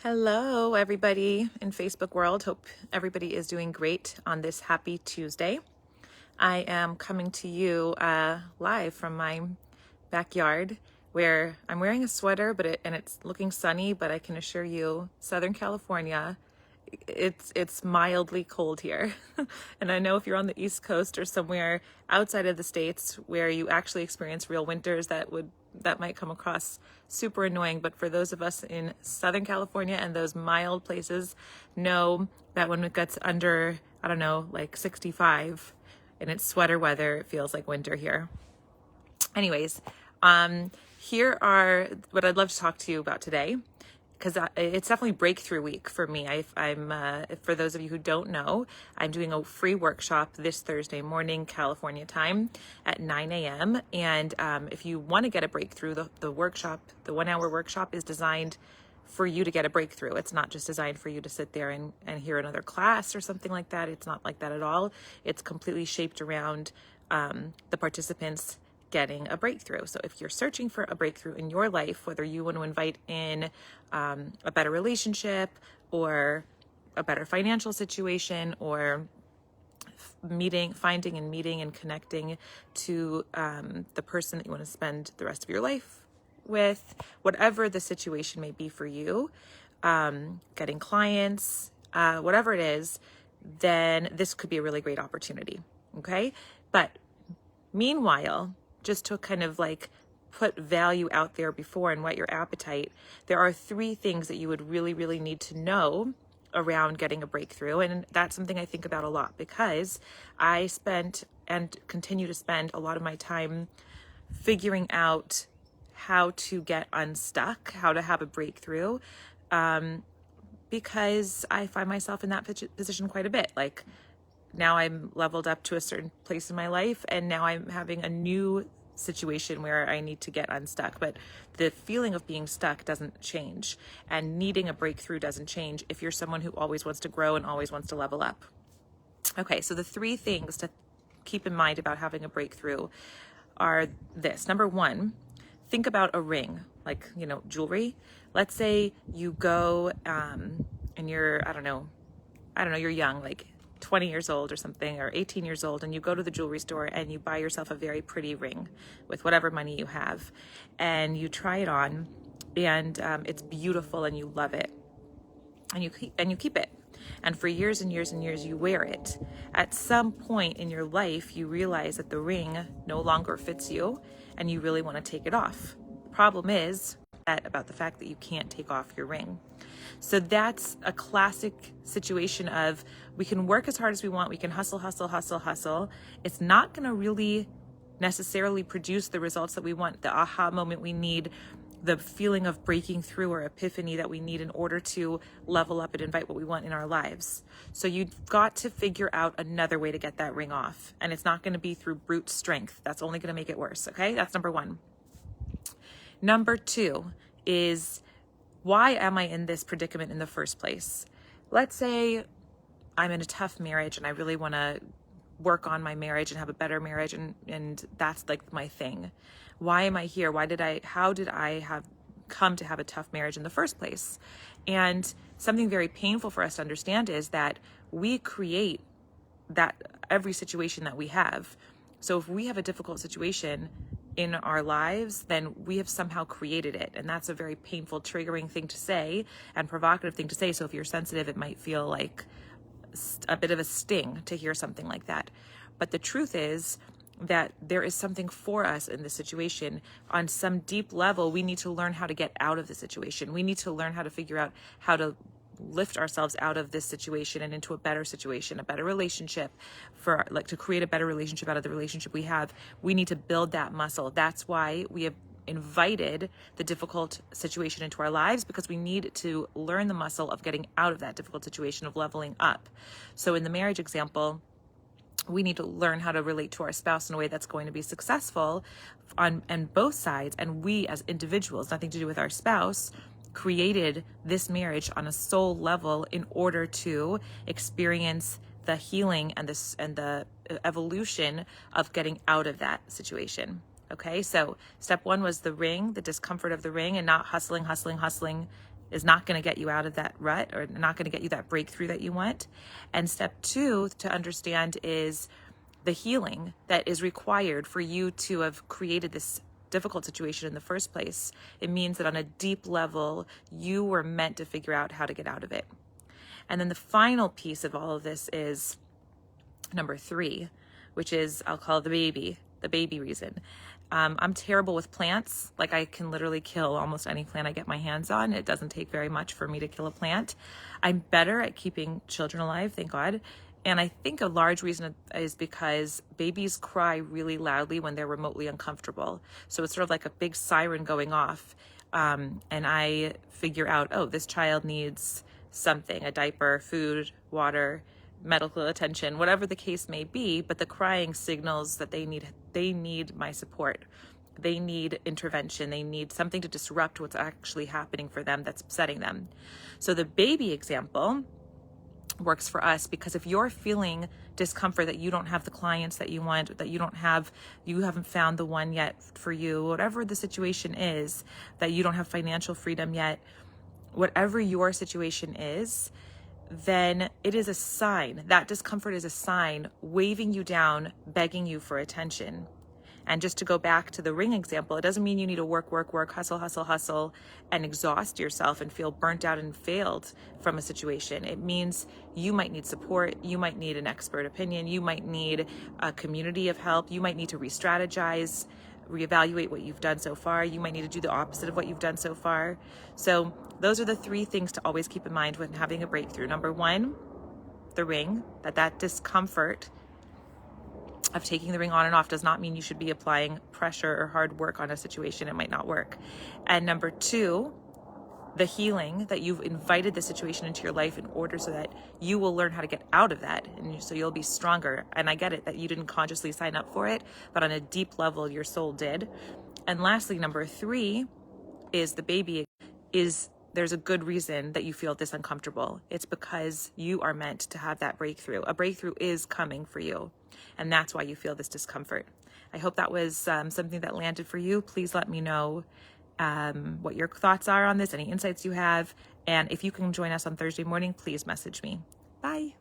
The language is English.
Hello, everybody in Facebook world. Hope everybody is doing great on this happy Tuesday. I am coming to you live from my backyard where I'm wearing a sweater, and it's looking sunny, but I can assure you, Southern California, it's mildly cold here. And I know if you're on the East Coast or somewhere outside of the States where you actually experience real winters, that might come across super annoying. But for those of us in Southern California and those mild places, know that when it gets under, I don't know, like 65 and it's sweater weather, it feels like winter here. Anyways, here are what I'd love to talk to you about today, because it's definitely breakthrough week for me. I'm for those of you who don't know, I'm doing a free workshop this Thursday morning, California time at 9 a.m. And if you want to get a breakthrough, the workshop, the 1 hour workshop is designed for you to get a breakthrough. It's not just designed for you to sit there and hear another class or something like that. It's not like that at all. It's completely shaped around the participants getting a breakthrough. So if you're searching for a breakthrough in your life, whether you want to invite in a better relationship or a better financial situation, or finding and meeting and connecting to the person that you want to spend the rest of your life with, whatever the situation may be for you, getting clients, whatever it is, then this could be a really great opportunity. Okay. But meanwhile, just to kind of like put value out there before and whet your appetite, there are 3 things that you would really, really need to know around getting a breakthrough. And that's something I think about a lot, because I spent and continue to spend a lot of my time figuring out how to get unstuck, how to have a breakthrough, because I find myself in that position quite a bit. Like, now I'm leveled up to a certain place in my life, and now I'm having a new situation where I need to get unstuck. But the feeling of being stuck doesn't change, and needing a breakthrough doesn't change if you're someone who always wants to grow and always wants to level up. Okay, so the 3 things to keep in mind about having a breakthrough are this. Number 1, think about a ring, like, jewelry. Let's say you go and you're, I don't know, you're young, like 20 years old or something, or 18 years old, and you go to the jewelry store and you buy yourself a very pretty ring with whatever money you have, and you try it on, and it's beautiful and you love it, and you keep it, and for years and years and years you wear it. At some point in your life, you realize that the ring no longer fits you and you really want to take it off. The problem is about the fact that you can't take off your ring. So that's a classic situation of, we can work as hard as we want, we can hustle. It's not going to really necessarily produce the results that we want, the aha moment we need, the feeling of breaking through or epiphany that we need in order to level up and invite what we want in our lives. So you've got to figure out another way to get that ring off. And it's not going to be through brute strength. That's only going to make it worse. Okay, that's number 1. Number 2 is, why am I in this predicament in the first place? Let's say I'm in a tough marriage and I really want to work on my marriage and have a better marriage, and that's like my thing. Why am I here? How did I have come to have a tough marriage in the first place? And something very painful for us to understand is that we create that every situation that we have. So if we have a difficult situation in our lives, then we have somehow created it. And that's a very painful, triggering thing to say, and provocative thing to say. So if you're sensitive, it might feel like a bit of a sting to hear something like that. But the truth is that there is something for us in this situation. On some deep level, we need to learn how to get out of the situation. We need to learn how to figure out how to lift ourselves out of this situation and into a better situation, a better relationship, to create a better relationship out of the relationship we have. We need to build that muscle. That's why we have invited the difficult situation into our lives, because we need to learn the muscle of getting out of that difficult situation, of leveling up. So in the marriage example, we need to learn how to relate to our spouse in a way that's going to be successful on both sides. And we as individuals, nothing to do with our spouse, created this marriage on a soul level in order to experience the healing and the evolution of getting out of that situation. Okay, so step 1 was the ring, the discomfort of the ring, and not hustling is not going to get you out of that rut, or not going to get you that breakthrough that you want. And step 2 to understand is the healing that is required for you to have created this difficult situation in the first place. It means that on a deep level, you were meant to figure out how to get out of it. And then the final piece of all of this is number 3, which is, I'll call it the baby reason. I'm terrible with plants. Like, I can literally kill almost any plant I get my hands on. It doesn't take very much for me to kill a plant. I'm better at keeping children alive, thank God. And I think a large reason is because babies cry really loudly when they're remotely uncomfortable. So it's sort of like a big siren going off. And I figure out, oh, this child needs something, a diaper, food, water, medical attention, whatever the case may be, but the crying signals that they need my support. They need intervention. They need something to disrupt what's actually happening for them that's upsetting them. So the baby example works for us, because if you're feeling discomfort that you don't have the clients that you want, that you haven't found the one yet for you, whatever the situation is, that you don't have financial freedom yet, whatever your situation is, then it is a sign. That discomfort is a sign waving you down, begging you for attention. And just to go back to the ring example, it doesn't mean you need to work, hustle, and exhaust yourself and feel burnt out and failed from a situation. It means you might need support. You might need an expert opinion. You might need a community of help. You might need to re-strategize, reevaluate what you've done so far. You might need to do the opposite of what you've done so far. So those are the 3 things to always keep in mind when having a breakthrough. Number 1, the ring, that discomfort of taking the ring on and off does not mean you should be applying pressure or hard work on a situation. It might not work. And number 2, the healing, that you've invited the situation into your life in order so that you will learn how to get out of that. And so you'll be stronger. And I get it that you didn't consciously sign up for it, but on a deep level, your soul did. And lastly, number 3 is the baby is, there's a good reason that you feel this uncomfortable. It's because you are meant to have that breakthrough. A breakthrough is coming for you. And that's why you feel this discomfort. I hope that was something that landed for you. Please let me know what your thoughts are on this, any insights you have. And if you can join us on Thursday morning, please message me. Bye.